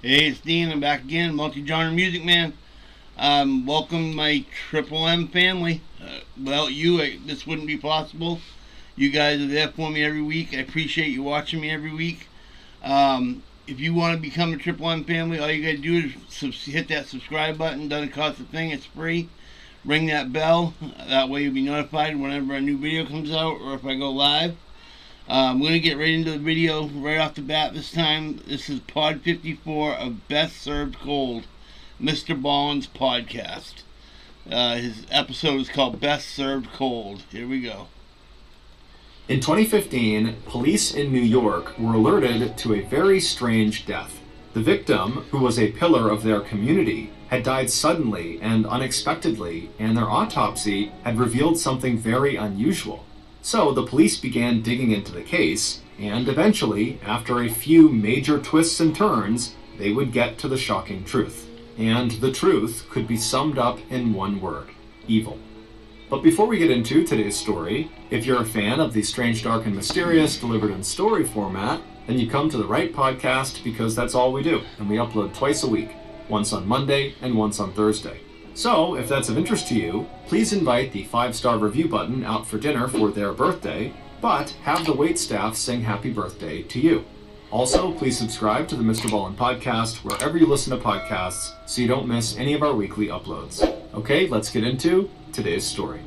Hey, it's Dean. I'm back again, multi-genre music man. Welcome my Triple M family. Without you, this wouldn't be possible. You guys are there for me every week. I appreciate you watching me every week. If you want to become a Triple M family, all you got to do is hit that subscribe button. Doesn't cost a thing. It's free. Ring that bell. That way you'll be notified whenever a new video comes out or if I go live. I'm going to get right into the video right off the bat this time. This is Pod 54 of Best Served Cold, MrBallen's podcast. His episode is called Best Served Cold. Here we go. In 2015, police in New York were alerted to a very strange death. The victim, who was a pillar of their community, had died suddenly and unexpectedly, and their autopsy had revealed something very unusual. So the police began digging into the case, and eventually, after a few major twists and turns, they would get to the shocking truth. And the truth could be summed up in one word: evil. But before we get into today's story, if you're a fan of the strange, dark, and mysterious delivered in story format, then you come to the right podcast, because that's all we do, and we upload twice a week, once on Monday and once on Thursday. So, if that's of interest to you, please invite the 5-star review button out for dinner for their birthday, but have the waitstaff sing happy birthday to you. Also, please subscribe to the MrBallen Podcast wherever you listen to podcasts so you don't miss any of our weekly uploads. Okay, let's get into today's story.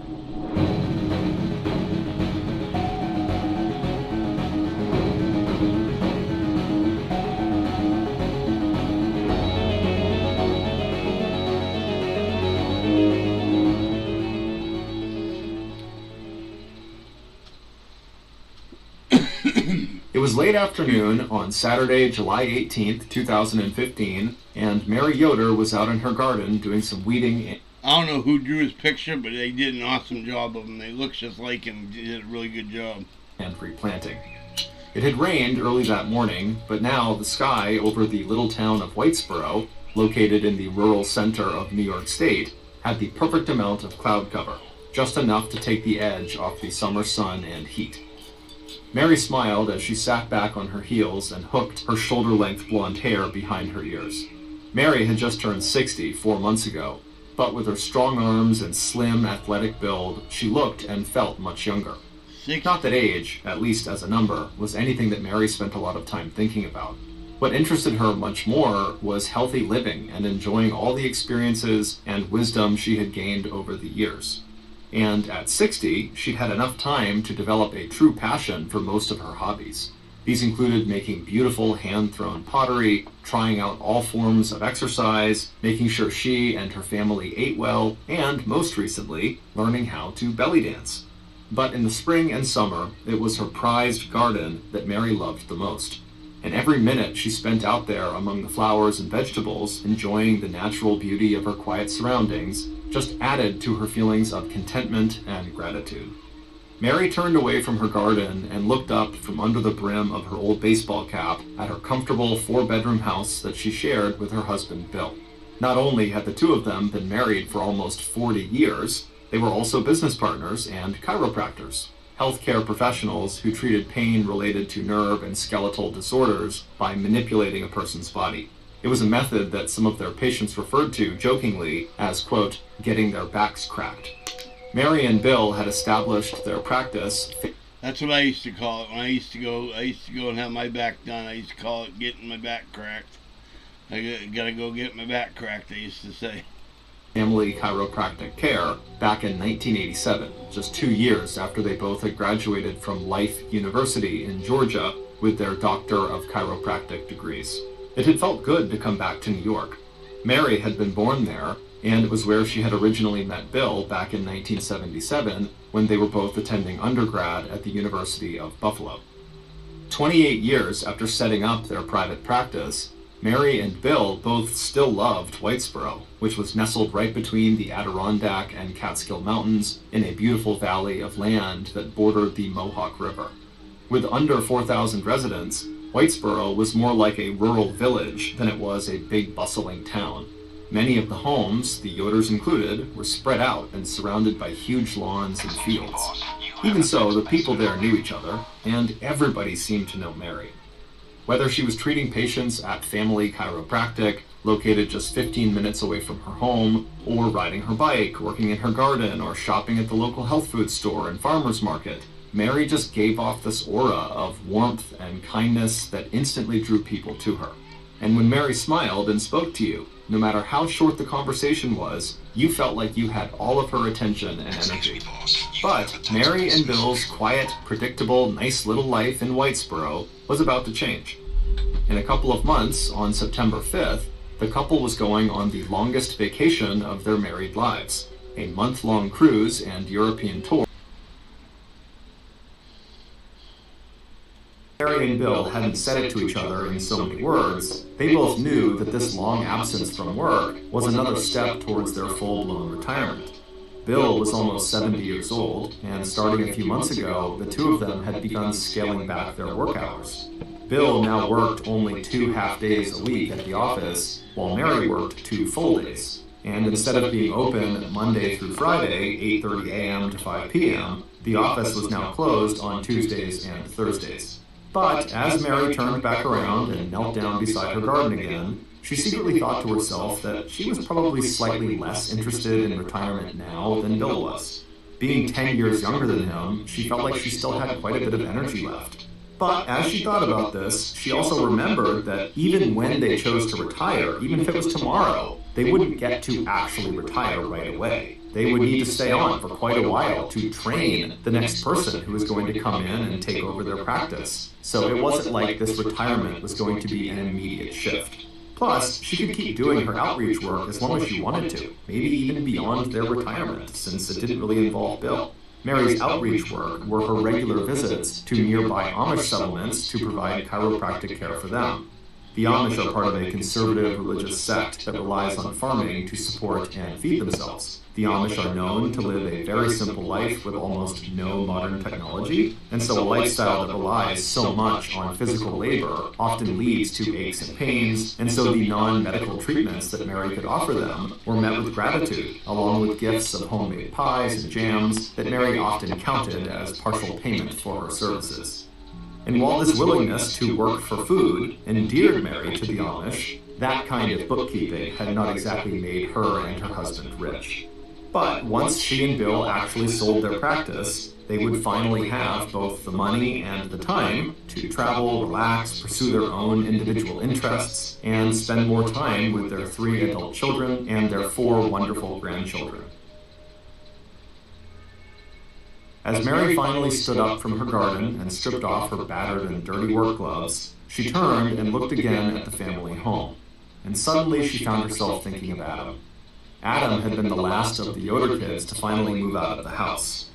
It was late afternoon on Saturday, July 18th, 2015, and Mary Yoder was out in her garden doing some weeding. I don't know who drew his picture, but they did an awesome job of him. They look just like him. They did a really good job. And replanting. It had rained early that morning, but now the sky over the little town of Whitesboro, located in the rural center of New York State, had the perfect amount of cloud cover, just enough to take the edge off the summer sun and heat. Mary smiled as she sat back on her heels and hooked her shoulder-length blonde hair behind her ears. Mary had just turned 60 4 months ago, but with her strong arms and slim, athletic build, she looked and felt much younger. Not that age, at least as a number, was anything that Mary spent a lot of time thinking about. What interested her much more was healthy living and enjoying all the experiences and wisdom she had gained over the years. And at 60, she'd had enough time to develop a true passion for most of her hobbies. These included making beautiful hand-thrown pottery, trying out all forms of exercise, making sure she and her family ate well, and, most recently, learning how to belly dance. But in the spring and summer, it was her prized garden that Mary loved the most. And every minute she spent out there among the flowers and vegetables, enjoying the natural beauty of her quiet surroundings, just added to her feelings of contentment and gratitude. Mary turned away from her garden and looked up from under the brim of her old baseball cap at her comfortable 4-bedroom house that she shared with her husband, Bill. Not only had the two of them been married for almost 40 years, they were also business partners and chiropractors, healthcare professionals who treated pain related to nerve and skeletal disorders by manipulating a person's body. It was a method that some of their patients referred to jokingly as, quote, getting their backs cracked. Mary and Bill had established their practice. That's what I used to call it. When I used to go and have my back done. I used to call it getting my back cracked. I gotta go get my back cracked, I used to say. Family chiropractic care back in 1987, just 2 years after they both had graduated from Life University in Georgia with their Doctor of Chiropractic degrees. It had felt good to come back to New York. Mary had been born there, and it was where she had originally met Bill back in 1977 when they were both attending undergrad at the University of Buffalo. 28 years after setting up their private practice, Mary and Bill both still loved Whitesboro, which was nestled right between the Adirondack and Catskill Mountains in a beautiful valley of land that bordered the Mohawk River. With under 4,000 residents, Whitesboro was more like a rural village than it was a big bustling town. Many of the homes, the Yoders included, were spread out and surrounded by huge lawns and fields. Even so, the people there knew each other, and everybody seemed to know Mary. Whether she was treating patients at Family Chiropractic, located just 15 minutes away from her home, or riding her bike, working in her garden, or shopping at the local health food store and farmer's market, Mary just gave off this aura of warmth and kindness that instantly drew people to her. And when Mary smiled and spoke to you, no matter how short the conversation was, you felt like you had all of her attention and energy. But Mary and Bill's quiet, predictable, nice little life in Whitesboro was about to change. In a couple of months, on September 5th, the couple was going on the longest vacation of their married lives, a month-long cruise and European tour. Mary and Bill hadn't said it to each other in so many words. They both knew that this long absence from work was another step towards their full-blown retirement. Bill was almost 70 years old, and starting a few months ago, the two of them had begun scaling back their work hours. Bill now worked only 2 half-days a week at the office, while Mary worked 2 full days. And instead of being open Monday through Friday, 8:30 a.m. to 5 p.m., the office was now closed on Tuesdays and Thursdays. But as Mary turned back around and knelt down beside her garden again, she secretly thought to herself that she was probably slightly less interested in retirement now than Bill was. Being 10 years younger than him, she felt like she still had quite a bit of energy left. But as she thought about this, she also remembered that even when they chose to retire, even if it was tomorrow, they wouldn't get to actually retire right away. They would need to stay on for quite a while to train the next person who was going to come in and take over their practice. So it wasn't like this retirement was going to be an immediate shift. Plus, she could keep doing her outreach work as long as she wanted to, maybe even beyond their retirement, since it didn't really involve Bill. Mary's outreach work were her regular visits to nearby Amish settlements to provide chiropractic care for them. The Amish are part of a conservative religious sect that relies on farming to support and feed themselves. The Amish are known to live a very simple life with almost no modern technology, and so a lifestyle that relies so much on physical labor often leads to aches and pains, and so the non-medical treatments that Mary could offer them were met with gratitude, along with gifts of homemade pies and jams that Mary often counted as partial payment for her services. And while this willingness to work for food endeared Mary to the Amish, that kind of bookkeeping had not exactly made her and her husband rich. But once she and Bill actually sold their practice, they would finally have both the money and the time to travel, relax, pursue their own individual interests, and spend more time with their 3 adult children and their 4 wonderful grandchildren. As Mary finally stood up from her garden and stripped off her battered and dirty work gloves, she turned and looked again at the family home. And suddenly she found herself thinking of Adam. Adam had been the last of the Yoder kids to finally move out of the house.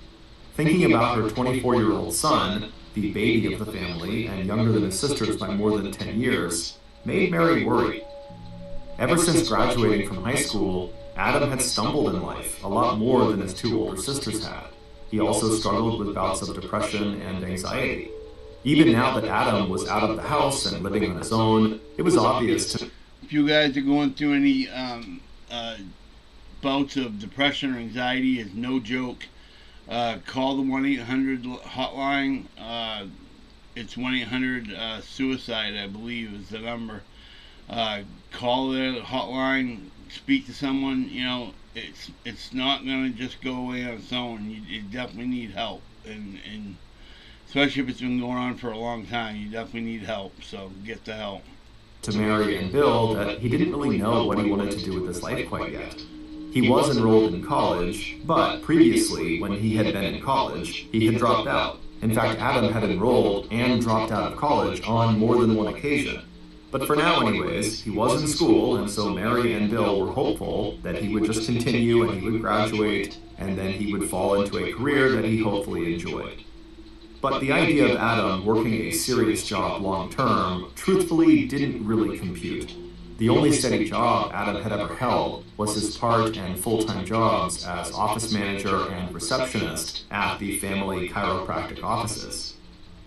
Thinking about her 24-year-old son, the baby of the family and younger than his sisters by more than 10 years, made Mary worry. Ever since graduating from high school, Adam had stumbled in life a lot more than his 2 older sisters had. He also struggled with bouts of depression and anxiety. Even now that Adam was out of the house and living on his own, it was obvious to... If you guys are going through any bouts of depression or anxiety, is no joke. Call the 1-800 hotline. It's 1-800-suicide, I believe, is the number. Call the hotline, speak to someone. You know, it's not going to just go away on its own. You definitely need help, and especially if it's been going on for a long time, you definitely need help, so get the help. To Mary and Bill that he didn't really know what he wanted to do with his life quite yet. He was enrolled in college, but previously, when he had been in college, he had dropped out. In fact, Adam had enrolled and dropped out of college on more than one occasion. But for now anyways, he was in school, and so Mary and Bill were hopeful that he would just continue and he would graduate, and then he would fall into a career that he hopefully enjoyed. But the idea of Adam working a serious job long-term, truthfully, didn't really compute. The only steady job Adam had ever held was his part and full-time jobs as office manager and receptionist at the family chiropractic offices.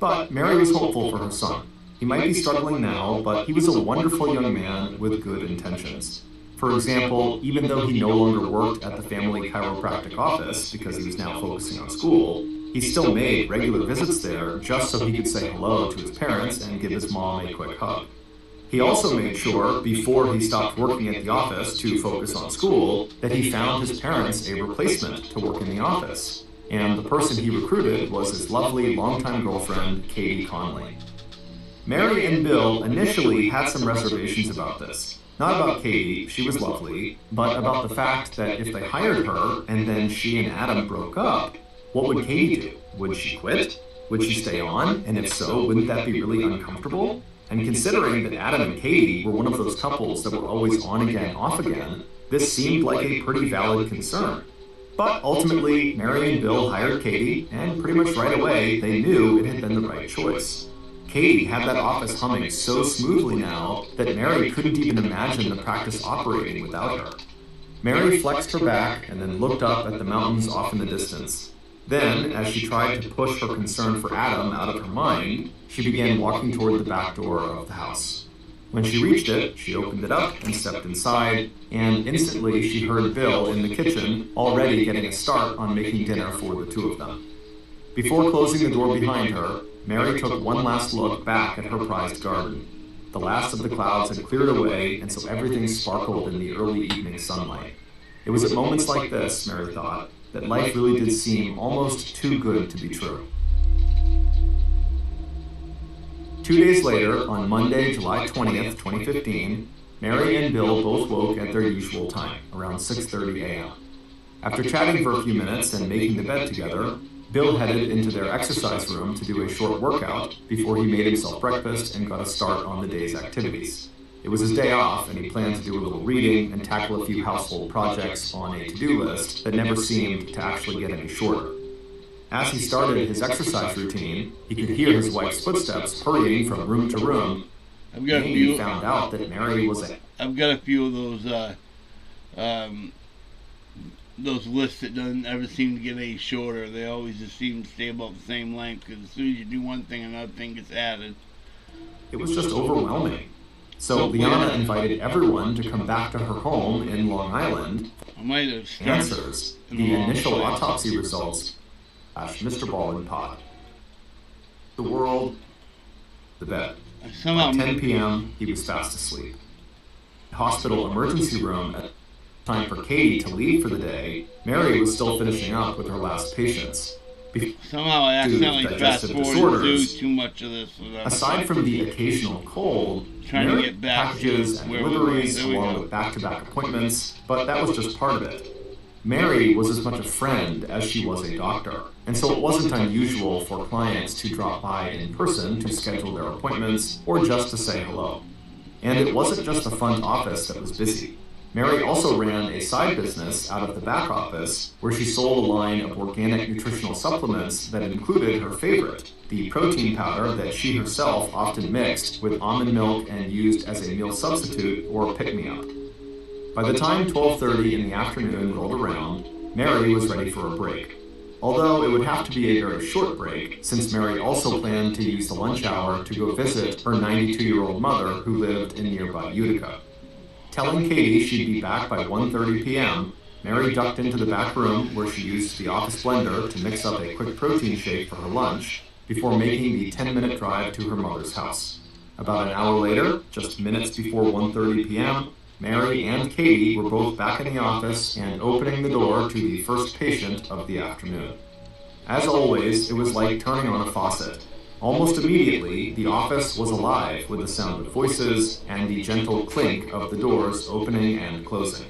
But Mary was hopeful for her son. He might be struggling now, but he was a wonderful young man with good intentions. For example, even though he no longer worked at the family chiropractic office because he was now focusing on school, He still made regular visits there just so he could say hello to his parents and give his mom a quick hug. He also made sure, before he stopped working at the office to focus on school, that he found his parents a replacement to work in the office. And the person he recruited was his lovely longtime girlfriend, Katie Conley. Mary and Bill initially had some reservations about this. Not about Katie, she was lovely, but about the fact that if they hired her and then she and Adam broke up, what would Katie do? Would she quit? Would she stay on? And if so, wouldn't that be really uncomfortable? And considering that Adam and Katie were one of those couples that were always on again, off again, this seemed like a pretty valid concern. But ultimately, Mary and Bill hired Katie, and pretty much right away, they knew it had been the right choice. Katie had that office humming so smoothly now that Mary couldn't even imagine the practice operating without her. Mary flexed her back and then looked up at the mountains off in the distance. Then, as she tried to push her concern for Adam out of her mind, she began walking toward the back door of the house. When she reached it, she opened it up and stepped inside, and instantly she heard Bill in the kitchen already getting a start on making dinner for the two of them. Before closing the door behind her, Mary took one last look back at her prized garden. The last of the clouds had cleared away, and so everything sparkled in the early evening sunlight. It was at moments like this, Mary thought, that life really did seem almost too good to be true. 2 days later, on Monday, July 20th, 2015, Mary and Bill both woke at their usual time, around 6:30 a.m. After chatting for a few minutes and making the bed together, Bill headed into their exercise room to do a short workout before he made himself breakfast and got a start on the day's activities. It was his day off, and he planned to do a little reading and tackle a few household projects on a to-do list that never seemed to actually get any shorter. As he started his exercise routine, he could hear his wife's footsteps hurrying from room to room, and he found out that Mary was I've got a few of those lists that don't ever seem to get any shorter. They always just seem to stay about the same length, because as soon as you do one thing, another thing gets added. It was just overwhelming. So Liana invited everyone to come back to her home in Long Island. I might have answers the initial autopsy results. MrBallen Pod. The world, the bed. At 10 p.m., he was fast asleep. The hospital emergency room, at time for Katie to leave for the day, Mary was still finishing up with her last patients. Somehow I accidentally fast-forwarded too much of this. Aside from the occasional cold, Mary had packages and deliveries along with back-to-back appointments, but that was just part of it. Mary was as much a friend as she was a doctor, and so it wasn't unusual for clients to drop by in person to schedule their appointments or just to say hello. And it wasn't just the front office that was busy. Mary also ran a side business out of the back office where she sold a line of organic nutritional supplements that included her favorite, the protein powder that she herself often mixed with almond milk and used as a meal substitute or pick-me-up. By the time 12:30 in the afternoon rolled around, Mary was ready for a break. Although it would have to be a very short break, since Mary also planned to use the lunch hour to go visit her 92-year-old mother who lived in nearby Utica. Telling Katie she'd be back by 1:30 p.m., Mary ducked into the back room where she used the office blender to mix up a quick protein shake for her lunch before making the 10-minute drive to her mother's house. About an hour later, just minutes before 1:30 p.m., Mary and Katie were both back in the office and opening the door to the first patient of the afternoon. As always, it was like turning on a faucet. Almost immediately, the office was alive with the sound of voices and the gentle clink of the doors opening and closing.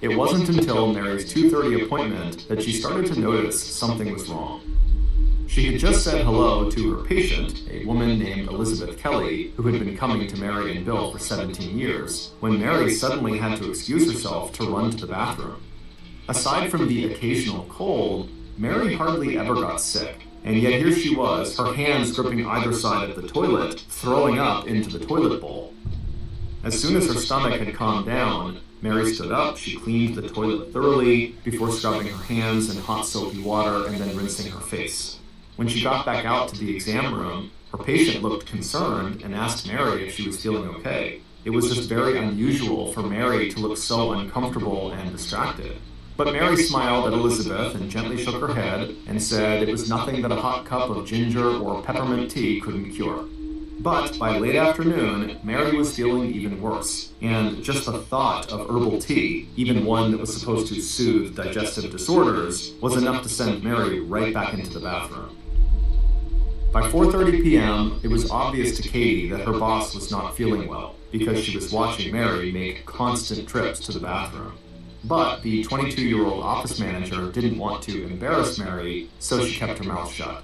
It wasn't until Mary's 2:30 appointment that she started to notice something was wrong. She had just said hello to her patient, a woman named Elizabeth Kelly, who had been coming to Mary and Bill for 17 years, when Mary suddenly had to excuse herself to run to the bathroom. Aside from the occasional cold, Mary hardly ever got sick. And yet here she was, her hands gripping either side of the toilet, throwing up into the toilet bowl. As soon as her stomach had calmed down, Mary stood up, she cleaned the toilet thoroughly before scrubbing her hands in hot soapy water and then rinsing her face. When she got back out to the exam room, her patient looked concerned and asked Mary if she was feeling okay. It was just very unusual for Mary to look so uncomfortable and distracted. But Mary smiled at Elizabeth and gently shook her head and said it was nothing that a hot cup of ginger or peppermint tea couldn't cure. But by late afternoon, Mary was feeling even worse, and just the thought of herbal tea, even one that was supposed to soothe digestive disorders, was enough to send Mary right back into the bathroom. By 4:30 p.m., it was obvious to Katie that her boss was not feeling well, because she was watching Mary make constant trips to the bathroom. But the 22-year-old office manager didn't want to embarrass Mary, so she kept her mouth shut.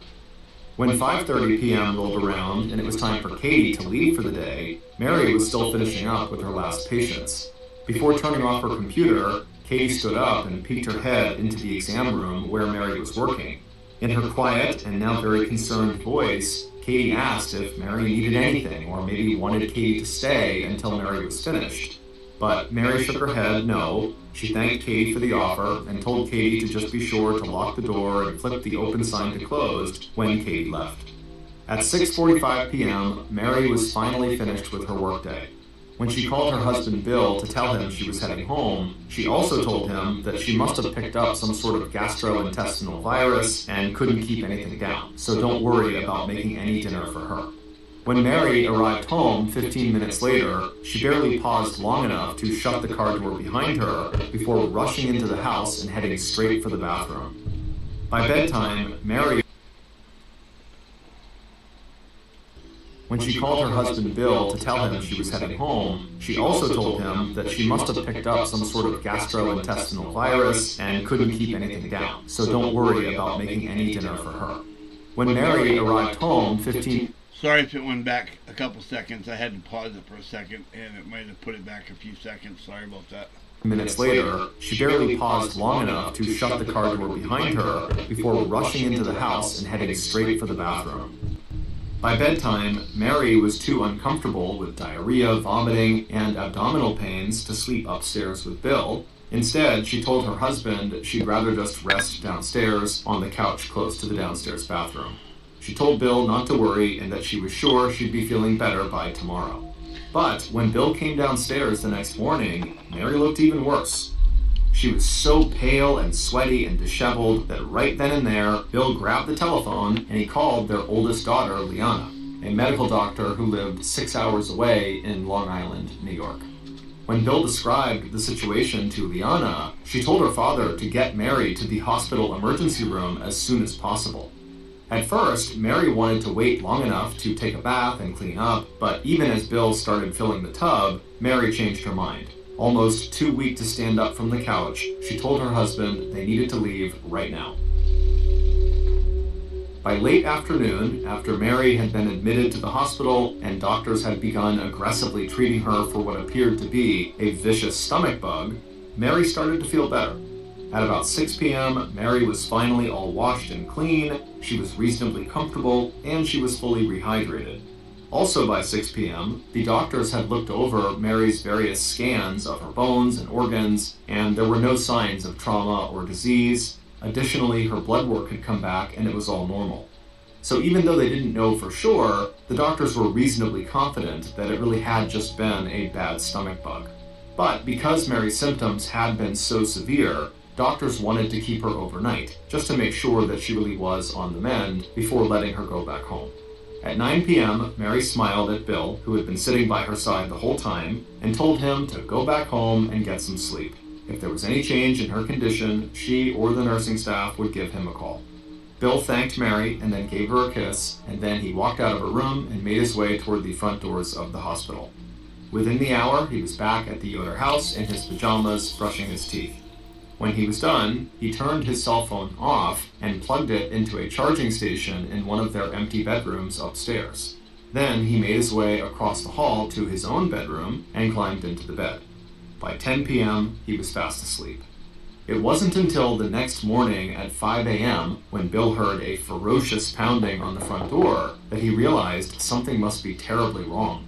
When 5:30 p.m. rolled around and it was time for Katie to leave for the day, Mary was still finishing up with her last patients. Before turning off her computer, Katie stood up and peeked her head into the exam room where Mary was working. In her quiet and now very concerned voice, Katie asked if Mary needed anything or maybe wanted Katie to stay until Mary was finished. But Mary shook her head no. She thanked Katie for the offer and told Katie to just be sure to lock the door and flip the open sign to closed when Katie left. At 6:45 p.m., Mary was finally finished with her workday. When she called her husband Bill to tell him she was heading home, she also told him that she must have picked up some sort of gastrointestinal virus and couldn't keep anything down, so don't worry about making any dinner for her. When Mary arrived home 15 minutes later, she barely paused long enough to shut the car door behind her before rushing into the house and heading straight for the bathroom. By bedtime, When she called her husband Bill to tell him she was heading home, she also told him that she must have picked up some sort of gastrointestinal virus and couldn't keep anything down, so don't worry about making any dinner for her. When Mary arrived home Sorry if it went back a couple seconds. I had to pause it for a second, and it might have put it back a few seconds. Sorry about that. minutes later, she barely paused long enough to shut the car door behind her before rushing into the house and heading straight for the bathroom. By bedtime, Mary was too uncomfortable with diarrhea, vomiting, and abdominal pains to sleep upstairs with Bill. Instead, she told her husband she'd rather just rest downstairs on the couch close to the downstairs bathroom. She told Bill not to worry and that she was sure she'd be feeling better by tomorrow. But when Bill came downstairs the next morning, Mary looked even worse. She was so pale and sweaty and disheveled that right then and there, Bill grabbed the telephone and he called their oldest daughter, Liana, a medical doctor who lived 6 hours away in Long Island, New York. When Bill described the situation to Liana, she told her father to get Mary to the hospital emergency room as soon as possible. At first, Mary wanted to wait long enough to take a bath and clean up, but even as Bill started filling the tub, Mary changed her mind. Almost too weak to stand up from the couch, she told her husband they needed to leave right now. By late afternoon, after Mary had been admitted to the hospital and doctors had begun aggressively treating her for what appeared to be a vicious stomach bug, Mary started to feel better. At about 6 p.m., Mary was finally all washed and clean, she was reasonably comfortable, and she was fully rehydrated. Also by 6 p.m., the doctors had looked over Mary's various scans of her bones and organs, and there were no signs of trauma or disease. Additionally, her blood work had come back and it was all normal. So even though they didn't know for sure, the doctors were reasonably confident that it really had just been a bad stomach bug. But because Mary's symptoms had been so severe, doctors wanted to keep her overnight, just to make sure that she really was on the mend before letting her go back home. At 9 p.m., Mary smiled at Bill, who had been sitting by her side the whole time, and told him to go back home and get some sleep. If there was any change in her condition, she or the nursing staff would give him a call. Bill thanked Mary and then gave her a kiss, and then he walked out of her room and made his way toward the front doors of the hospital. Within the hour, he was back at the Yoder house in his pajamas, brushing his teeth. When he was done, he turned his cell phone off and plugged it into a charging station in one of their empty bedrooms upstairs. Then he made his way across the hall to his own bedroom and climbed into the bed. By 10 p.m., he was fast asleep. It wasn't until the next morning at 5 a.m., when Bill heard a ferocious pounding on the front door, that he realized something must be terribly wrong.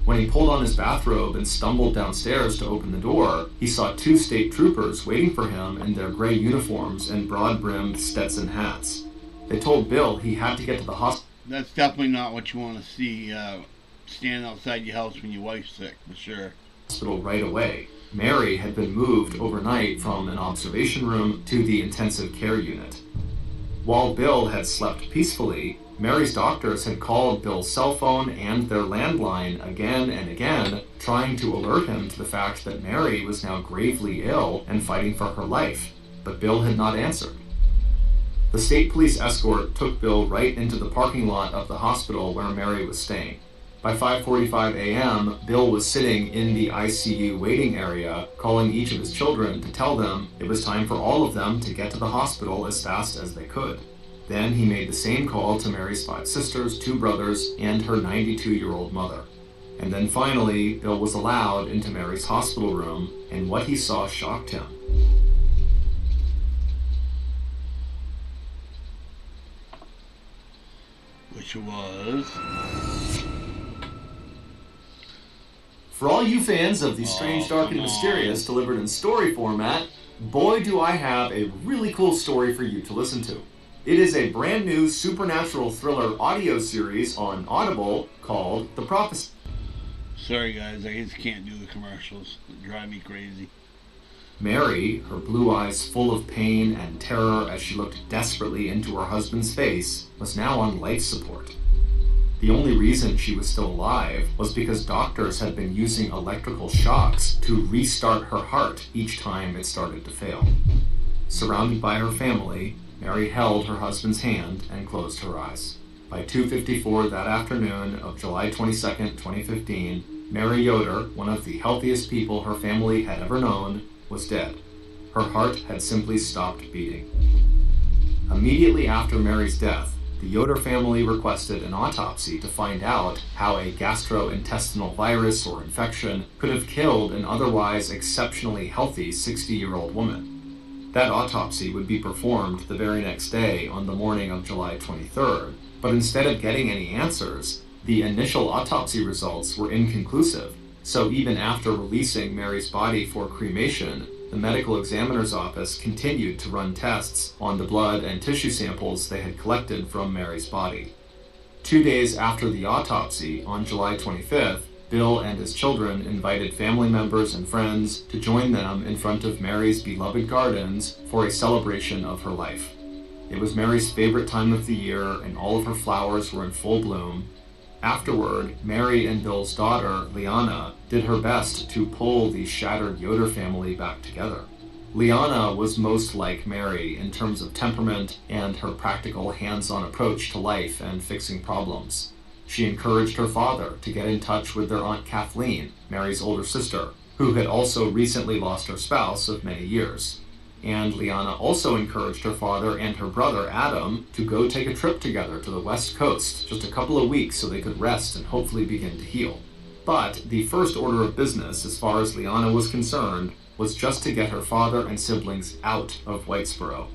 When he pulled on his bathrobe and stumbled downstairs to open the door, he saw 2 state troopers waiting for him in their gray uniforms and broad-brimmed Stetson hats. They told Bill he had to get to the hospital. That's definitely not what you want to see standing outside your house when your wife's sick, for sure. hospital right away. Mary had been moved overnight from an observation room to the intensive care unit. While Bill had slept peacefully, Mary's doctors had called Bill's cell phone and their landline again and again, trying to alert him to the fact that Mary was now gravely ill and fighting for her life, but Bill had not answered. The state police escort took Bill right into the parking lot of the hospital where Mary was staying. By 5:45 a.m., Bill was sitting in the ICU waiting area, calling each of his children to tell them it was time for all of them to get to the hospital as fast as they could. Then he made the same call to Mary's 5 sisters, 2 brothers, and her 92-year-old mother. And then finally, Bill was allowed into Mary's hospital room, and what he saw shocked him. Which was... For all you fans of the strange, dark, and mysterious delivered in story format, boy do I have a really cool story for you to listen to. It is a brand new supernatural thriller audio series on Audible called The Prophecy. Sorry guys, I just can't do the commercials. They drive me crazy. Mary, her blue eyes full of pain and terror as she looked desperately into her husband's face, was now on life support. The only reason she was still alive was because doctors had been using electrical shocks to restart her heart each time it started to fail. Surrounded by her family, Mary held her husband's hand and closed her eyes. By 2:54 that afternoon of July 22, 2015, Mary Yoder, one of the healthiest people her family had ever known, was dead. Her heart had simply stopped beating. Immediately after Mary's death, the Yoder family requested an autopsy to find out how a gastrointestinal virus or infection could have killed an otherwise exceptionally healthy 60-year-old woman. That autopsy would be performed the very next day on the morning of July 23rd, but instead of getting any answers, the initial autopsy results were inconclusive, so even after releasing Mary's body for cremation, the medical examiner's office continued to run tests on the blood and tissue samples they had collected from Mary's body. 2 days after the autopsy, on July 25th, Bill and his children invited family members and friends to join them in front of Mary's beloved gardens for a celebration of her life. It was Mary's favorite time of the year, and all of her flowers were in full bloom. Afterward, Mary and Bill's daughter, Liana, did her best to pull the shattered Yoder family back together. Liana was most like Mary in terms of temperament and her practical hands-on approach to life and fixing problems. She encouraged her father to get in touch with their Aunt Kathleen, Mary's older sister, who had also recently lost her spouse of many years. And Liana also encouraged her father and her brother, Adam, to go take a trip together to the West Coast, just a couple of weeks so they could rest and hopefully begin to heal. But the first order of business, as far as Liana was concerned, was just to get her father and siblings out of Whitesboro.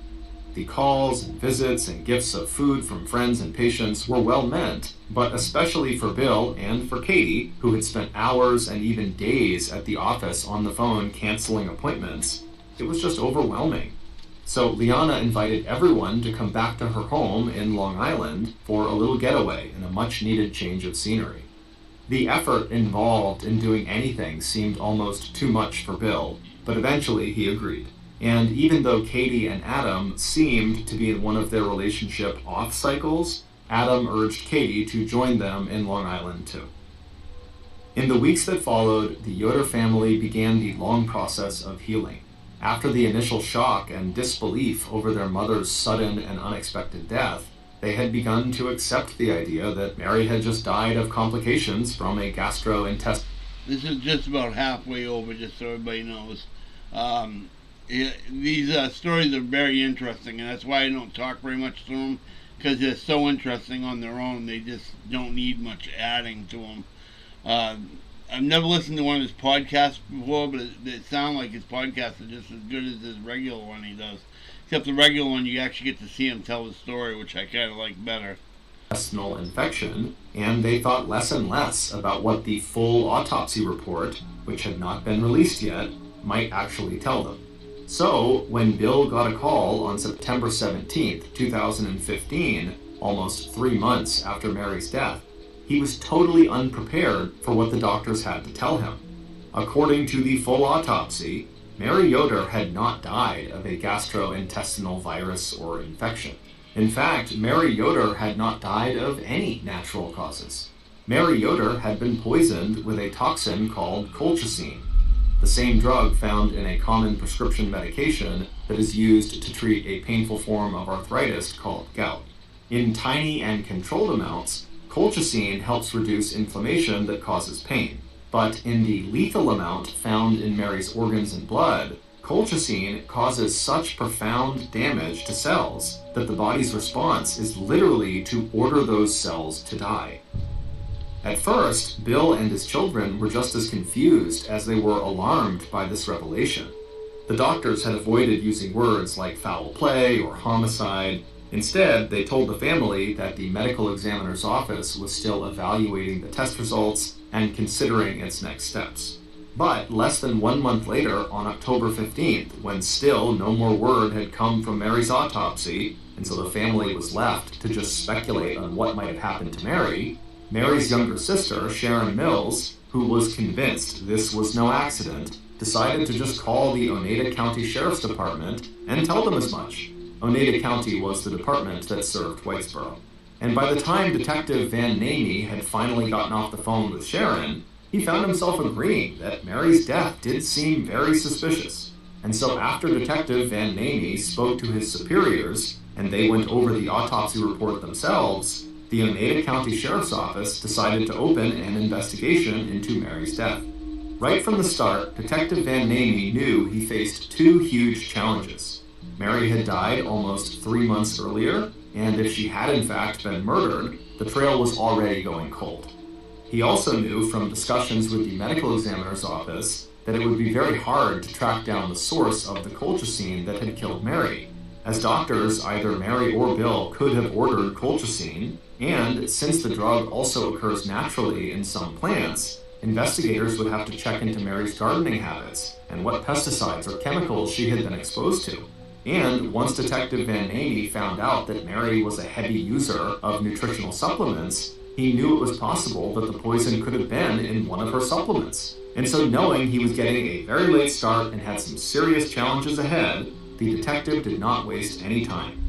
The calls and visits and gifts of food from friends and patients were well meant, but especially for Bill and for Katie, who had spent hours and even days at the office on the phone canceling appointments, it was just overwhelming. So Liana invited everyone to come back to her home in Long Island for a little getaway and a much-needed change of scenery. The effort involved in doing anything seemed almost too much for Bill, but eventually he agreed. And even though Katie and Adam seemed to be in one of their relationship off cycles, Adam urged Katie to join them in Long Island too. In the weeks that followed, the Yoder family began the long process of healing. After the initial shock and disbelief over their mother's sudden and unexpected death, they had begun to accept the idea that Mary had just died of complications from a gastrointestinal... This is just about halfway over, just so everybody knows. These stories are very interesting, and that's why I don't talk very much to them, because they're so interesting on their own. They just don't need much adding to them. I've never listened to one of his podcasts before, but it sounds like his podcasts are just as good as his regular one he does. Except the regular one, you actually get to see him tell the story, which I kind of like better. Intestinal infection, and they thought less and less about what the full autopsy report, which had not been released yet, might actually tell them. So, when Bill got a call on September 17th, 2015, almost 3 months after Mary's death, he was totally unprepared for what the doctors had to tell him. According to the full autopsy, Mary Yoder had not died of a gastrointestinal virus or infection. In fact, Mary Yoder had not died of any natural causes. Mary Yoder had been poisoned with a toxin called colchicine, the same drug found in a common prescription medication that is used to treat a painful form of arthritis called gout. In tiny and controlled amounts, colchicine helps reduce inflammation that causes pain. But in the lethal amount found in Mary's organs and blood, colchicine causes such profound damage to cells that the body's response is literally to order those cells to die. At first, Bill and his children were just as confused as they were alarmed by this revelation. The doctors had avoided using words like foul play or homicide. Instead, they told the family that the medical examiner's office was still evaluating the test results and considering its next steps. But less than 1 month later, on October 15th, when still no more word had come from Mary's autopsy, and so the family was left to just speculate on what might have happened to Mary, Mary's younger sister, Sharon Mills, who was convinced this was no accident, decided to just call the Oneida County Sheriff's Department and tell them as much. Oneida County was the department that served Whitesboro. And by the time Detective Van Namey had finally gotten off the phone with Sharon, he found himself agreeing that Mary's death did seem very suspicious. And so after Detective Van Namey spoke to his superiors, and they went over the autopsy report themselves, the Oneida County Sheriff's Office decided to open an investigation into Mary's death. Right from the start, Detective Van Namey knew he faced two huge challenges. Mary had died almost 3 months earlier, and if she had in fact been murdered, the trail was already going cold. He also knew from discussions with the medical examiner's office that it would be very hard to track down the source of the colchicine that had killed Mary, as doctors, either Mary or Bill, could have ordered colchicine, and since the drug also occurs naturally in some plants, investigators would have to check into Mary's gardening habits and what pesticides or chemicals she had been exposed to. And once Detective Van Namey found out that Mary was a heavy user of nutritional supplements, he knew it was possible that the poison could have been in one of her supplements. And so knowing he was getting a very late start and had some serious challenges ahead, the detective did not waste any time.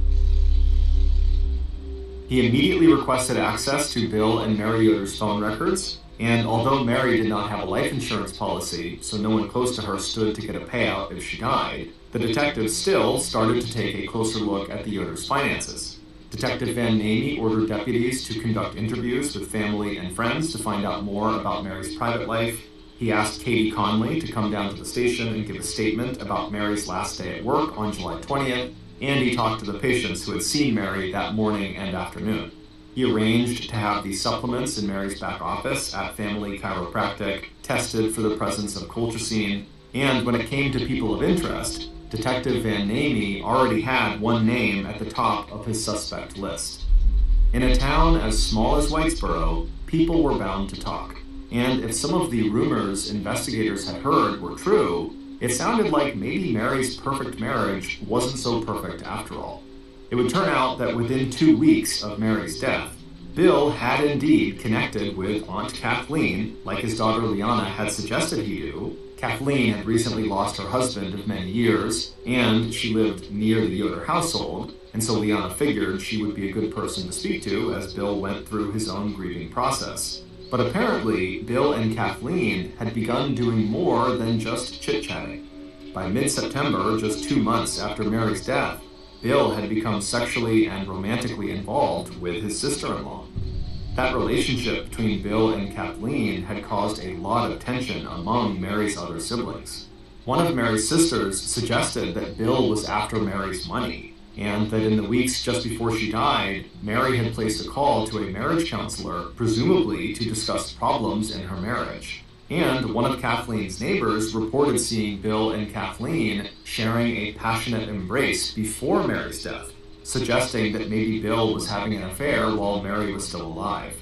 He immediately requested access to Bill and Mary Yoder's phone records, and although Mary did not have a life insurance policy, so no one close to her stood to get a payout if she died, the detective still started to take a closer look at the Yoder's finances. Detective Van Namey ordered deputies to conduct interviews with family and friends to find out more about Mary's private life. He asked Katie Conley to come down to the station and give a statement about Mary's last day at work on July 20th, and he talked to the patients who had seen Mary that morning and afternoon. He arranged to have the supplements in Mary's back office at Family Chiropractic tested for the presence of colchicine, and when it came to people of interest, Detective Van Namey already had one name at the top of his suspect list. In a town as small as Whitesboro, people were bound to talk, and if some of the rumors investigators had heard were true, it sounded like maybe Mary's perfect marriage wasn't so perfect after all. It would turn out that within 2 weeks of Mary's death, Bill had indeed connected with Aunt Kathleen, like his daughter Liana had suggested he do. Kathleen had recently lost her husband of many years, and she lived near the Yoder household, and so Liana figured she would be a good person to speak to as Bill went through his own grieving process. But apparently, Bill and Kathleen had begun doing more than just chit-chatting. By mid-September, just 2 months after Mary's death, Bill had become sexually and romantically involved with his sister-in-law. That relationship between Bill and Kathleen had caused a lot of tension among Mary's other siblings. One of Mary's sisters suggested that Bill was after Mary's money, and that in the weeks just before she died, Mary had placed a call to a marriage counselor, presumably to discuss problems in her marriage. And one of Kathleen's neighbors reported seeing Bill and Kathleen sharing a passionate embrace before Mary's death, suggesting that maybe Bill was having an affair while Mary was still alive.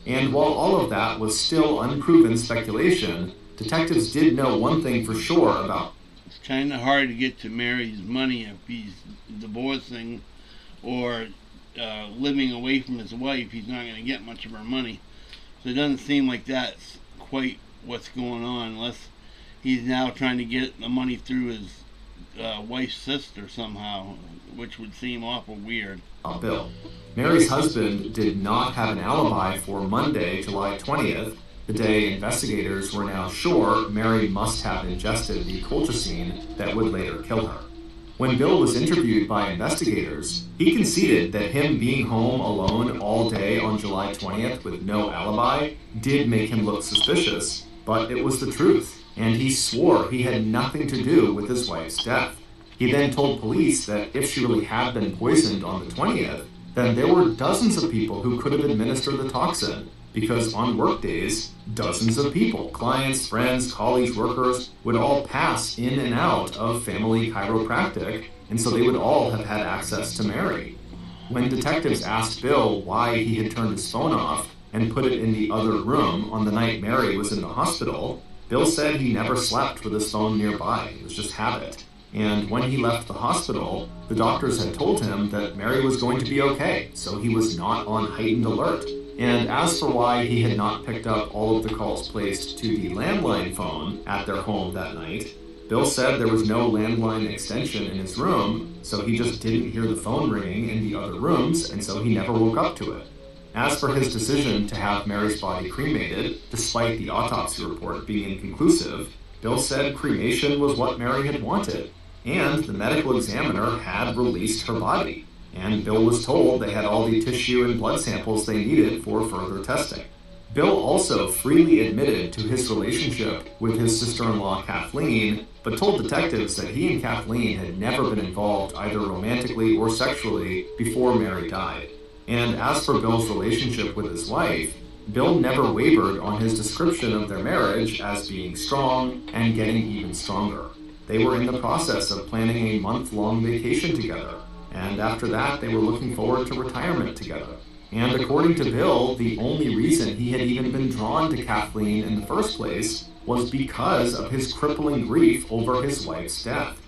And while all of that was still unproven speculation, detectives did know one thing for sure about. It's kind of hard to get to Mary's money if he's divorcing or living away from his wife. He's not going to get much of her money. So it doesn't seem like that's quite what's going on, unless he's now trying to get the money through his wife's sister somehow, which would seem awful weird. Bill. Mary's husband did not have an alibi for Monday, July 20th, the day investigators were now sure Mary must have ingested the colchicine that would later kill her. When Bill was interviewed by investigators, he conceded that him being home alone all day on July 20th with no alibi did make him look suspicious, but it was the truth, and he swore he had nothing to do with his wife's death. He then told police that if she really had been poisoned on the 20th, then there were dozens of people who could have administered the toxin, because on work days, dozens of people, clients, friends, colleagues, workers, would all pass in and out of family chiropractic, and so they would all have had access to Mary. When detectives asked Bill why he had turned his phone off and put it in the other room on the night Mary was in the hospital, Bill said he never slept with his phone nearby. It was just habit. And when he left the hospital, the doctors had told him that Mary was going to be okay, so he was not on heightened alert. And as for why he had not picked up all of the calls placed to the landline phone at their home that night, Bill said there was no landline extension in his room, so he just didn't hear the phone ringing in the other rooms, and so he never woke up to it. As for his decision to have Mary's body cremated, despite the autopsy report being inconclusive, Bill said cremation was what Mary had wanted, and the medical examiner had released her body. And Bill was told they had all the tissue and blood samples they needed for further testing. Bill also freely admitted to his relationship with his sister-in-law Kathleen, but told detectives that he and Kathleen had never been involved either romantically or sexually before Mary died. And as for Bill's relationship with his wife, Bill never wavered on his description of their marriage as being strong and getting even stronger. They were in the process of planning a month-long vacation together, and after that they were looking forward to retirement together. And according to Bill, the only reason he had even been drawn to Kathleen in the first place was because of his crippling grief over his wife's death.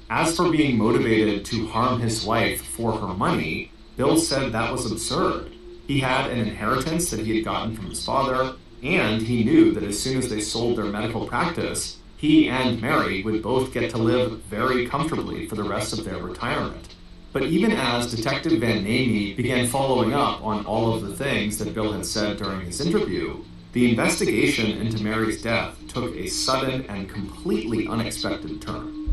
As for being motivated to harm his wife for her money, Bill said that was absurd. He had an inheritance that he had gotten from his father, and he knew that as soon as they sold their medical practice, he and Mary would both get to live very comfortably for the rest of their retirement. But even as Detective Van Namey began following up on all of the things that Bill had said during his interview, the investigation into Mary's death took a sudden and completely unexpected turn.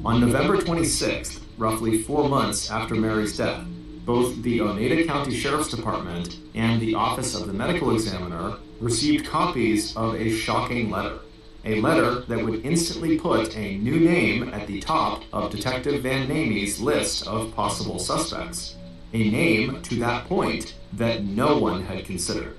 On November 26th, roughly 4 months after Mary's death, both the Oneida County Sheriff's Department and the Office of the Medical Examiner received copies of a shocking letter. A letter that would instantly put a new name at the top of Detective Van Namey's list of possible suspects. A name, to that point, that no one had considered.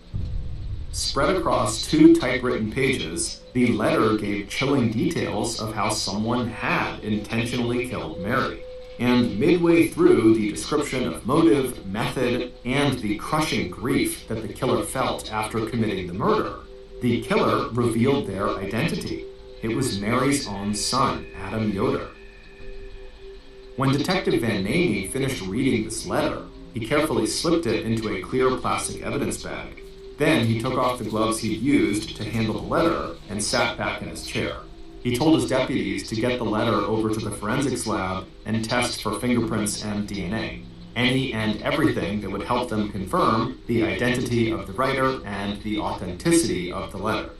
Spread across 2 typewritten pages, the letter gave chilling details of how someone had intentionally killed Mary. And midway through the description of motive, method, and the crushing grief that the killer felt after committing the murder, the killer revealed their identity. It was Mary's own son, Adam Yoder. When Detective Van Namey finished reading this letter, he carefully slipped it into a clear plastic evidence bag. Then he took off the gloves he'd used to handle the letter and sat back in his chair. He told his deputies to get the letter over to the forensics lab and test for fingerprints and DNA. Any and everything that would help them confirm the identity of the writer and the authenticity of the letter.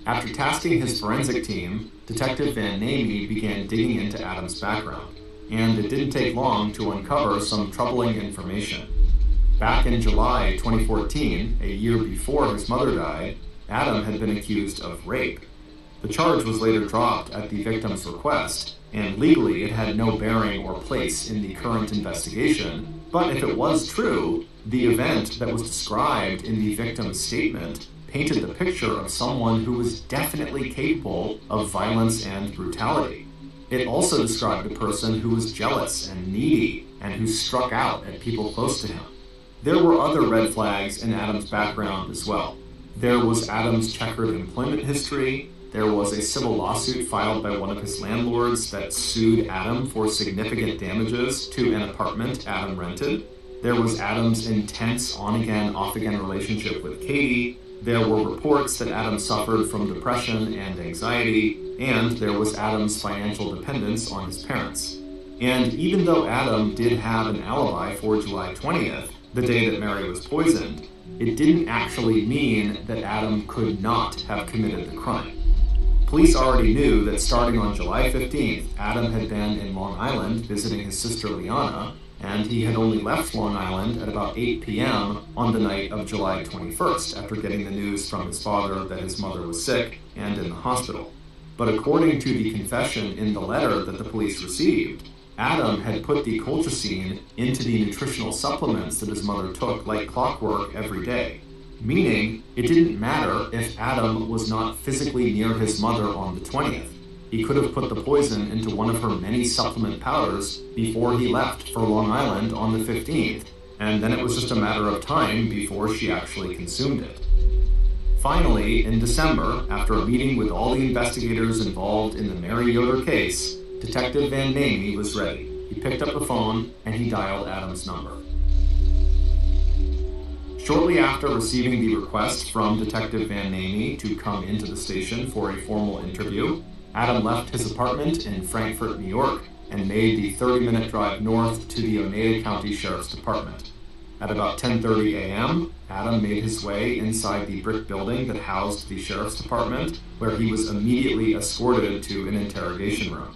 After tasking his forensic team, Detective Van Namey began digging into Adam's background, and it didn't take long to uncover some troubling information. Back in July 2014, a year before his mother died, Adam had been accused of rape. The charge was later dropped at the victim's request, and legally it had no bearing or place in the current investigation, but if it was true, the event that was described in the victim's statement painted the picture of someone who was definitely capable of violence and brutality. It also described a person who was jealous and needy and who struck out at people close to him. There were other red flags in Adam's background as well. There was Adam's checkered employment history. There was a civil lawsuit filed by one of his landlords that sued Adam for significant damages to an apartment Adam rented. There was Adam's intense on-again, off-again relationship with Katie. There were reports that Adam suffered from depression and anxiety, and there was Adam's financial dependence on his parents. And even though Adam did have an alibi for July 20th, the day that Mary was poisoned, it didn't actually mean that Adam could not have committed the crime. Police already knew that starting on July 15th, Adam had been in Long Island visiting his sister Liana, and he had only left Long Island at about 8 p.m. on the night of July 21st after getting the news from his father that his mother was sick and in the hospital. But according to the confession in the letter that the police received, Adam had put the colchicine into the nutritional supplements that his mother took like clockwork every day, meaning it didn't matter if Adam was not physically near his mother on the 20th. He could have put the poison into one of her many supplement powders before he left for Long Island on the 15th, and then it was just a matter of time before she actually consumed it. Finally, in December, after a meeting with all the investigators involved in the Mary Yoder case, Detective Van Namey was ready. He picked up the phone and he dialed Adam's number. Shortly after receiving the request from Detective Van Namey to come into the station for a formal interview, Adam left his apartment in Frankfort, New York, and made the 30-minute drive north to the Oneida County Sheriff's Department. At about 10:30 a.m., Adam made his way inside the brick building that housed the Sheriff's Department, where he was immediately escorted to an interrogation room.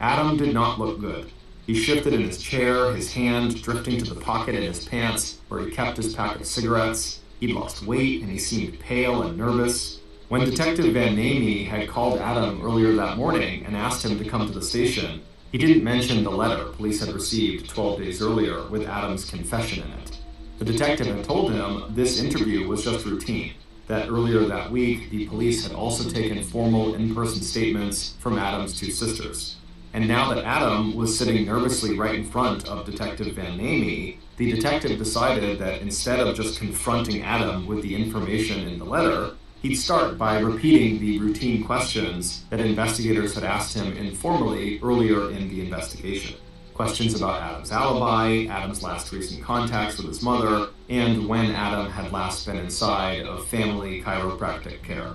Adam did not look good. He shifted in his chair, his hand drifting to the pocket in his pants where he kept his pack of cigarettes. He'd lost weight and he seemed pale and nervous. When Detective Van Namey had called Adam earlier that morning and asked him to come to the station, he didn't mention the letter police had received 12 days earlier with Adam's confession in it. The detective had told him this interview was just routine, that earlier that week the police had also taken formal in-person statements from Adam's two sisters. And now that Adam was sitting nervously right in front of Detective Van Namey, the detective decided that instead of just confronting Adam with the information in the letter, he'd start by repeating the routine questions that investigators had asked him informally earlier in the investigation. Questions about Adam's alibi, Adam's last recent contacts with his mother, and when Adam had last been inside of family chiropractic care.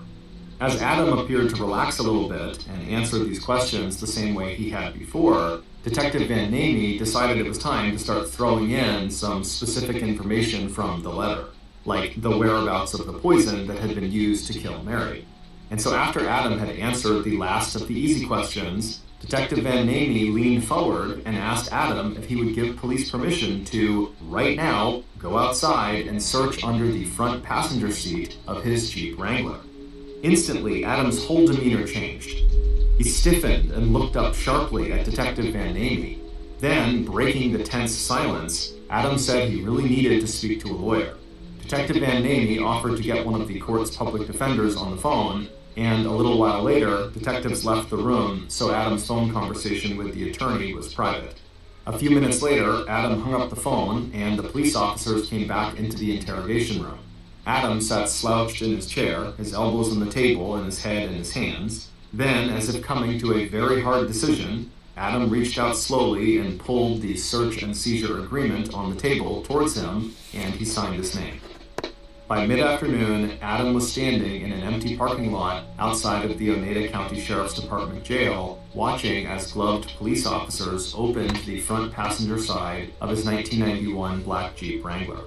As Adam appeared to relax a little bit and answer these questions the same way he had before, Detective Van Namey decided it was time to start throwing in some specific information from the letter, like the whereabouts of the poison that had been used to kill Mary. And so after Adam had answered the last of the easy questions, Detective Van Namey leaned forward and asked Adam if he would give police permission to, right now, go outside and search under the front passenger seat of his Jeep Wrangler. Instantly, Adam's whole demeanor changed. He stiffened and looked up sharply at Detective Van Namey. Then, breaking the tense silence, Adam said he really needed to speak to a lawyer. Detective Van Namey offered to get one of the court's public defenders on the phone, and a little while later, detectives left the room, so Adam's phone conversation with the attorney was private. A few minutes later, Adam hung up the phone, and the police officers came back into the interrogation room. Adam sat slouched in his chair, his elbows on the table and his head in his hands. Then, as if coming to a very hard decision, Adam reached out slowly and pulled the search and seizure agreement on the table towards him, and he signed his name. By mid-afternoon, Adam was standing in an empty parking lot outside of the Oneida County Sheriff's Department jail, watching as gloved police officers opened the front passenger side of his 1991 black Jeep Wrangler.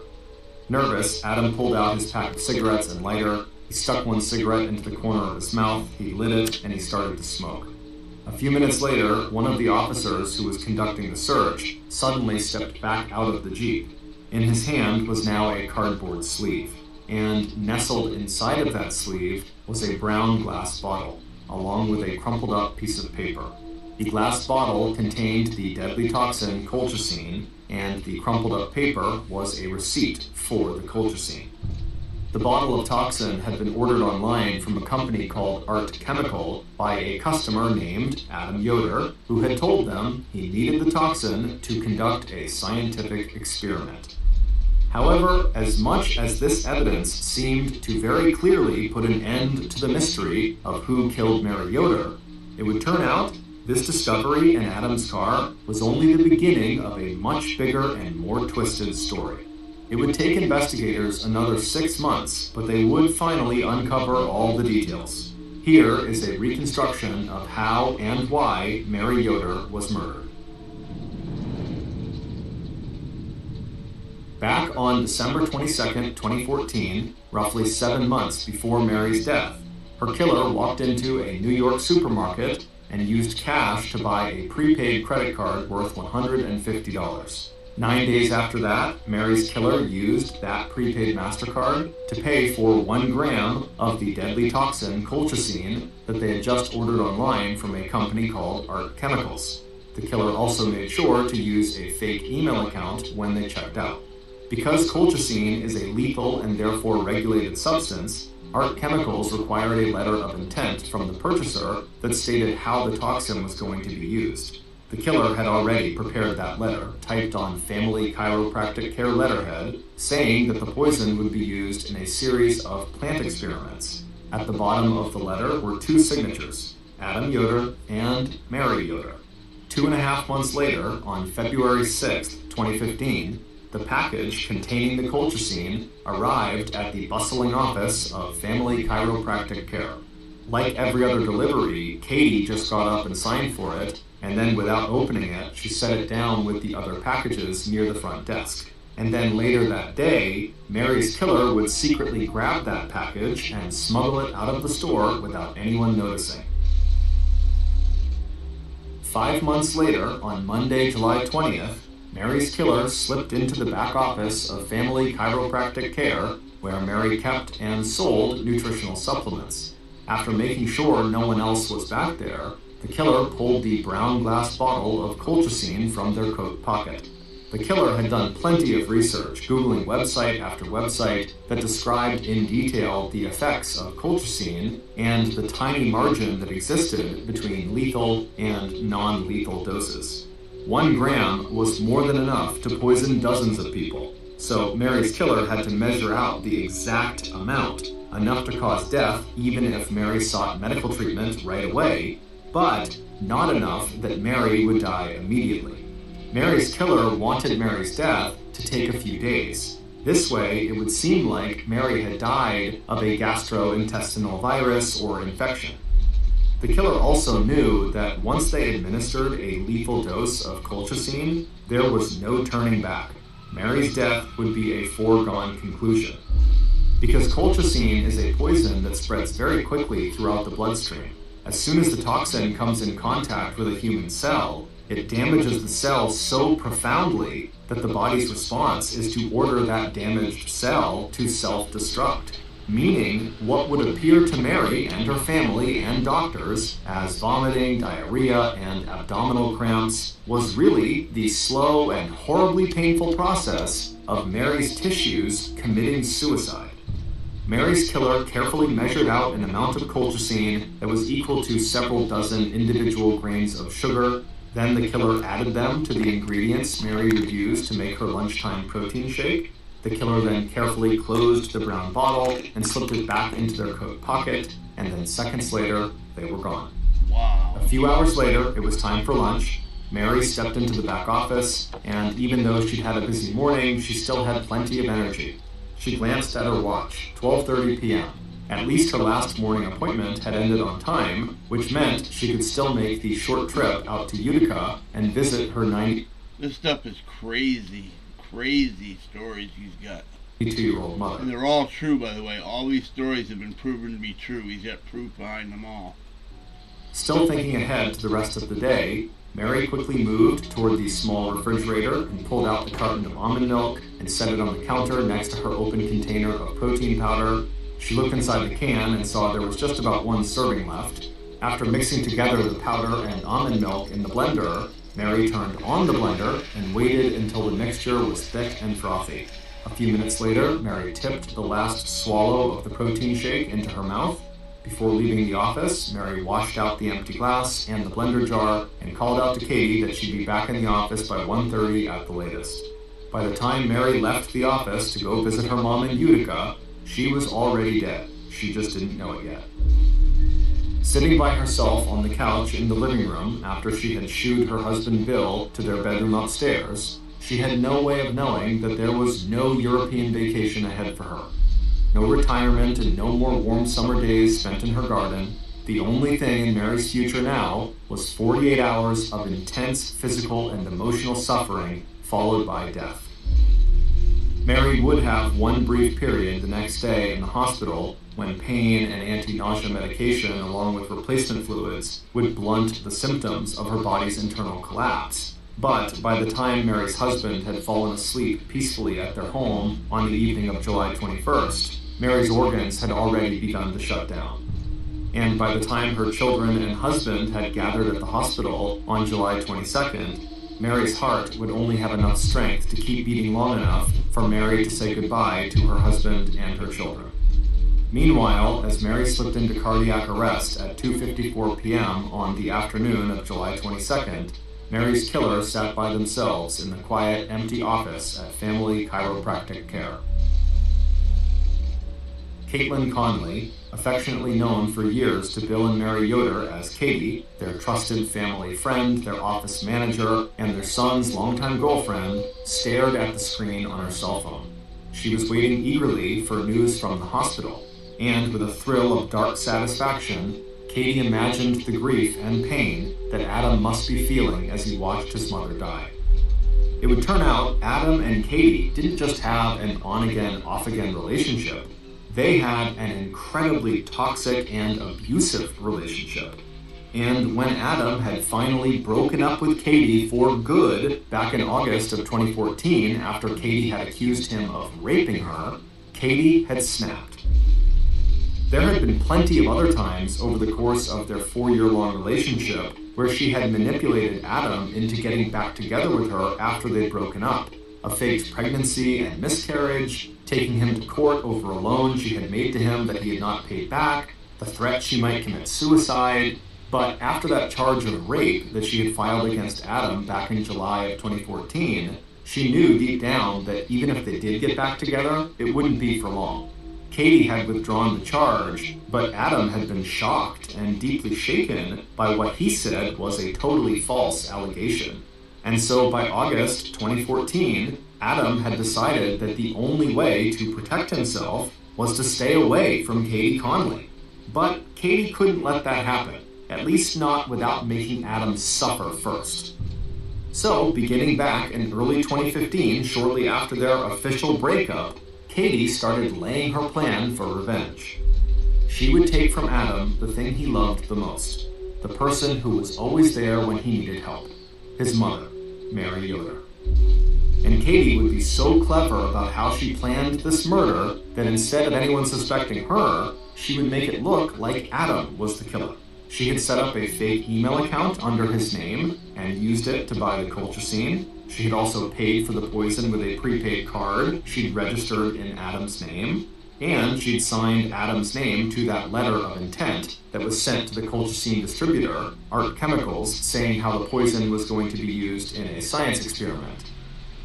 Nervous, Adam pulled out his pack of cigarettes and lighter. He stuck one cigarette into the corner of his mouth, he lit it, and he started to smoke. A few minutes later, one of the officers who was conducting the search suddenly stepped back out of the Jeep. In his hand was now a cardboard sleeve, and nestled inside of that sleeve was a brown glass bottle, along with a crumpled up piece of paper. The glass bottle contained the deadly toxin colchicine, and the crumpled up paper was a receipt for the colchicine. The bottle of toxin had been ordered online from a company called Art Chemical by a customer named Adam Yoder, who had told them he needed the toxin to conduct a scientific experiment. However, as much as this evidence seemed to very clearly put an end to the mystery of who killed Mary Yoder, it would turn out this discovery in Adam's car was only the beginning of a much bigger and more twisted story. It would take investigators another 6 months, but they would finally uncover all the details. Here is a reconstruction of how and why Mary Yoder was murdered. Back on December 22nd, 2014, roughly 7 months before Mary's death, her killer walked into a New York supermarket and used cash to buy a prepaid credit card worth $150. 9 days after that, Mary's killer used that prepaid MasterCard to pay for 1 gram of the deadly toxin colchicine that they had just ordered online from a company called Art Chemicals. The killer also made sure to use a fake email account when they checked out. Because colchicine is a lethal and therefore regulated substance, Art Chemicals required a letter of intent from the purchaser that stated how the toxin was going to be used. The killer had already prepared that letter, typed on Family Chiropractic Care letterhead, saying that the poison would be used in a series of plant experiments. At the bottom of the letter were 2 signatures, Adam Yoder and Mary Yoder. 2.5 months later, on February 6, 2015, the package containing the colchicine arrived at the bustling office of Family Chiropractic Care. Like every other delivery, Katie just got up and signed for it, and then without opening it, she set it down with the other packages near the front desk. And then later that day, Mary's killer would secretly grab that package and smuggle it out of the store without anyone noticing. 5 months later, on Monday, July 20th, Mary's killer slipped into the back office of Family Chiropractic Care, where Mary kept and sold nutritional supplements. After making sure no one else was back there, the killer pulled the brown glass bottle of colchicine from their coat pocket. The killer had done plenty of research, Googling website after website that described in detail the effects of colchicine and the tiny margin that existed between lethal and non-lethal doses. 1 gram was more than enough to poison dozens of people, so Mary's killer had to measure out the exact amount, enough to cause death even if Mary sought medical treatment right away, but not enough that Mary would die immediately. Mary's killer wanted Mary's death to take a few days. This way, it would seem like Mary had died of a gastrointestinal virus or infection. The killer also knew that once they administered a lethal dose of colchicine, there was no turning back. Mary's death would be a foregone conclusion. Because colchicine is a poison that spreads very quickly throughout the bloodstream. As soon as the toxin comes in contact with a human cell, it damages the cell so profoundly that the body's response is to order that damaged cell to self-destruct. Meaning, what would appear to Mary and her family and doctors as vomiting, diarrhea, and abdominal cramps was really the slow and horribly painful process of Mary's tissues committing suicide. Mary's killer carefully measured out an amount of colchicine that was equal to several dozen individual grains of sugar. Then the killer added them to the ingredients Mary would use to make her lunchtime protein shake. The killer then carefully closed the brown bottle and slipped it back into their coat pocket, and then seconds later, they were gone. Wow. A few hours later, it was time for lunch. Mary stepped into the back office, and even though she'd had a busy morning, she still had plenty of energy. She glanced at her watch, 12:30 p.m. At least her last morning appointment had ended on time, which meant she could still make the short trip out to Utica and visit her 90... This stuff is crazy stories he's got. 92-year-old mother. And they're all true, by the way. All these stories have been proven to be true. He's got proof behind them all. Still thinking ahead to the rest of the day, Mary quickly moved toward the small refrigerator and pulled out the carton of almond milk and set it on the counter next to her open container of protein powder. She looked inside the can and saw there was just about 1 serving left. After mixing together the powder and almond milk in the blender, Mary turned on the blender and waited until the mixture was thick and frothy. A few minutes later, Mary tipped the last swallow of the protein shake into her mouth. Before leaving the office, Mary washed out the empty glass and the blender jar and called out to Katie that she'd be back in the office by 1:30 at the latest. By the time Mary left the office to go visit her mom in Utica, she was already dead. She just didn't know it yet. Sitting by herself on the couch in the living room after she had shooed her husband Bill to their bedroom upstairs, she had no way of knowing that there was no European vacation ahead for her. No retirement and no more warm summer days spent in her garden. The only thing in Mary's future now was 48 hours of intense physical and emotional suffering, followed by death. Mary would have one brief period the next day in the hospital when pain and anti-nausea medication along with replacement fluids would blunt the symptoms of her body's internal collapse. But by the time Mary's husband had fallen asleep peacefully at their home on the evening of July 21st, Mary's organs had already begun to shut down. And by the time her children and husband had gathered at the hospital on July 22nd, Mary's heart would only have enough strength to keep beating long enough for Mary to say goodbye to her husband and her children. Meanwhile, as Mary slipped into cardiac arrest at 2:54 p.m. on the afternoon of July 22nd, Mary's killer sat by themselves in the quiet, empty office at Family Chiropractic Care. Caitlin Conley, affectionately known for years to Bill and Mary Yoder as Katie, their trusted family friend, their office manager, and their son's longtime girlfriend, stared at the screen on her cell phone. She was waiting eagerly for news from the hospital, and with a thrill of dark satisfaction, Katie imagined the grief and pain that Adam must be feeling as he watched his mother die. It would turn out Adam and Katie didn't just have an on-again, off-again relationship. They had an incredibly toxic and abusive relationship. And when Adam had finally broken up with Katie for good back in August of 2014 after Katie had accused him of raping her, Katie had snapped. There had been plenty of other times over the course of their 4-year-long relationship where she had manipulated Adam into getting back together with her after they'd broken up. A faked pregnancy and miscarriage, taking him to court over a loan she had made to him that he had not paid back, the threat she might commit suicide. But after that charge of rape that she had filed against Adam back in July of 2014, she knew deep down that even if they did get back together, it wouldn't be for long. Katie had withdrawn the charge, but Adam had been shocked and deeply shaken by what he said was a totally false allegation. And so by August 2014, Adam had decided that the only way to protect himself was to stay away from Katie Conley. But Katie couldn't let that happen, at least not without making Adam suffer first. So, beginning back in early 2015, shortly after their official breakup, Katie started laying her plan for revenge. She would take from Adam the thing he loved the most, the person who was always there when he needed help, his mother, Mary Yoder. And Katie would be so clever about how she planned this murder that instead of anyone suspecting her, she would make it look like Adam was the killer. She had set up a fake email account under his name and used it to buy the colchicine. She had also paid for the poison with a prepaid card she'd registered in Adam's name, and she'd signed Adam's name to that letter of intent that was sent to the colchicine distributor, Art Chemicals, saying how the poison was going to be used in a science experiment.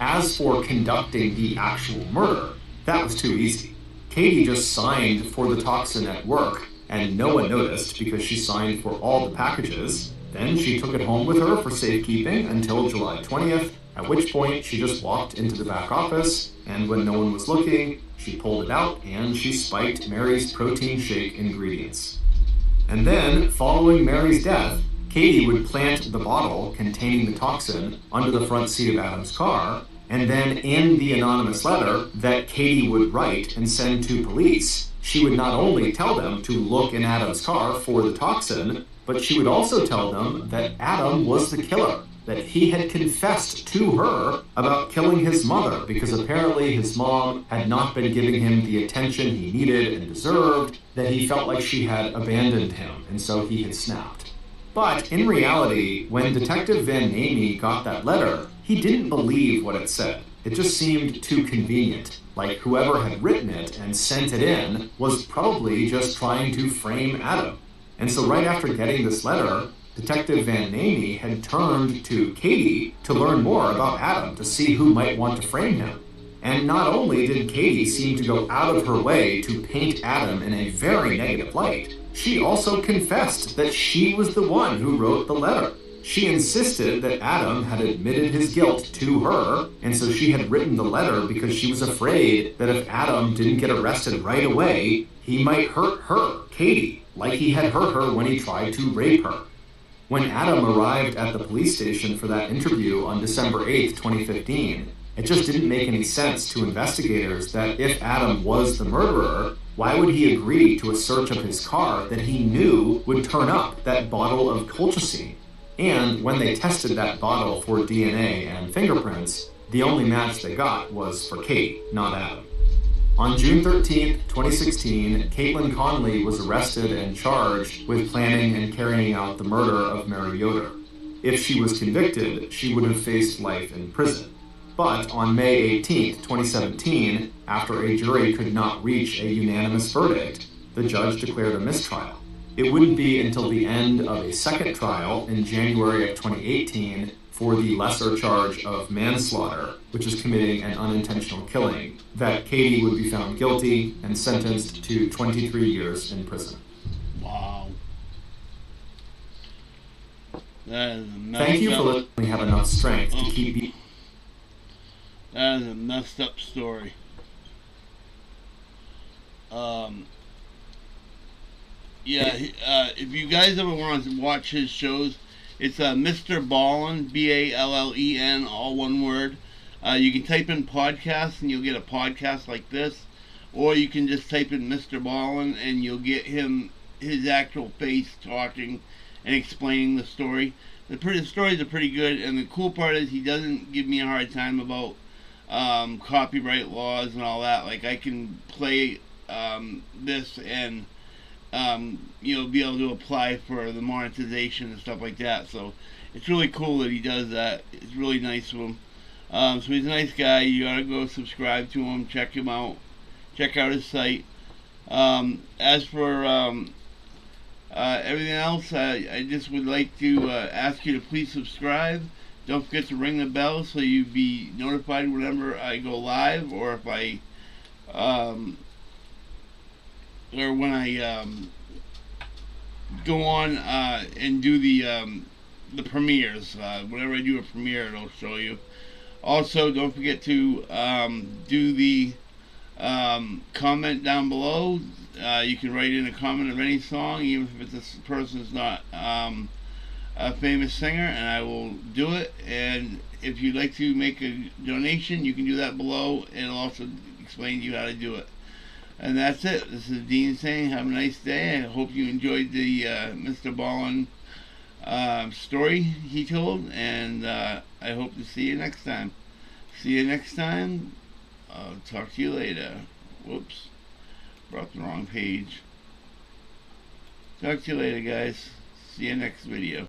As for conducting the actual murder, that was too easy. Katie just signed for the toxin at work, and no one noticed because she signed for all the packages. Then she took it home with her for safekeeping until July 20th, at which point she just walked into the back office, and when no one was looking, she pulled it out and she spiked Mary's protein shake ingredients. And then, following Mary's death, Katie would plant the bottle containing the toxin under the front seat of Adam's car, and then in the anonymous letter that Katie would write and send to police, she would not only tell them to look in Adam's car for the toxin, but she would also tell them that Adam was the killer, that he had confessed to her about killing his mother because apparently his mom had not been giving him the attention he needed and deserved, that he felt like she had abandoned him, and so he had snapped. But in reality, when Detective Van Namey got that letter, he didn't believe what it said. It just seemed too convenient, like whoever had written it and sent it in was probably just trying to frame Adam. And so right after getting this letter, Detective Van Namey had turned to Katie to learn more about Adam, to see who might want to frame him. And not only did Katie seem to go out of her way to paint Adam in a very negative light, she also confessed that she was the one who wrote the letter. She insisted that Adam had admitted his guilt to her, and so she had written the letter because she was afraid that if Adam didn't get arrested right away, he might hurt her, Katie, like he had hurt her when he tried to rape her. When Adam arrived at the police station for that interview on December 8, 2015, it just didn't make any sense to investigators that if Adam was the murderer, why would he agree to a search of his car that he knew would turn up that bottle of colchicine? And when they tested that bottle for DNA and fingerprints, the only match they got was for Kate, not Adam. On June 13, 2016, Caitlin Conley was arrested and charged with planning and carrying out the murder of Mary Yoder. If she was convicted, she would have faced life in prison. But on May 18, 2017, after a jury could not reach a unanimous verdict, the judge declared a mistrial. It wouldn't be until the end of a second trial in January of 2018 for the lesser charge of manslaughter, which is committing an unintentional killing, that Katie would be found guilty and sentenced to 23 years in prison. Wow. That is a messed Thank you up. for letting me have enough strength to keep... That is a messed up story. If you guys ever want to watch his shows, it's MrBallen, BALLEN, all one word. You can type in podcast and you'll get a podcast like this, or you can just type in MrBallen and you'll get his actual face talking and explaining the story. The stories are pretty good, and the cool part is he doesn't give me a hard time about copyright laws and all that. Like, I can play this and be able to apply for the monetization and stuff like that. So it's really cool that he does that. It's really nice of him. So he's a nice guy. You gotta go subscribe to him, check him out, check out his site. As for everything else, I just would like to ask you to please subscribe. Don't forget to ring the bell so you be notified whenever I go live, or if I or when I go on and do the premieres. Whenever I do a premiere, it'll show you. Also, don't forget to do the comment down below. You can write in a comment of any song, even if this person's not a famous singer, and I will do it. And if you'd like to make a donation, you can do that below. It'll also explain to you how to do it. And that's it. This is Dean saying have a nice day. I hope you enjoyed the MrBallen story he told, and I hope to see you next time. See you next time. I'll talk to you later. Whoops. Brought the wrong page. Talk to you later, guys. See you next video.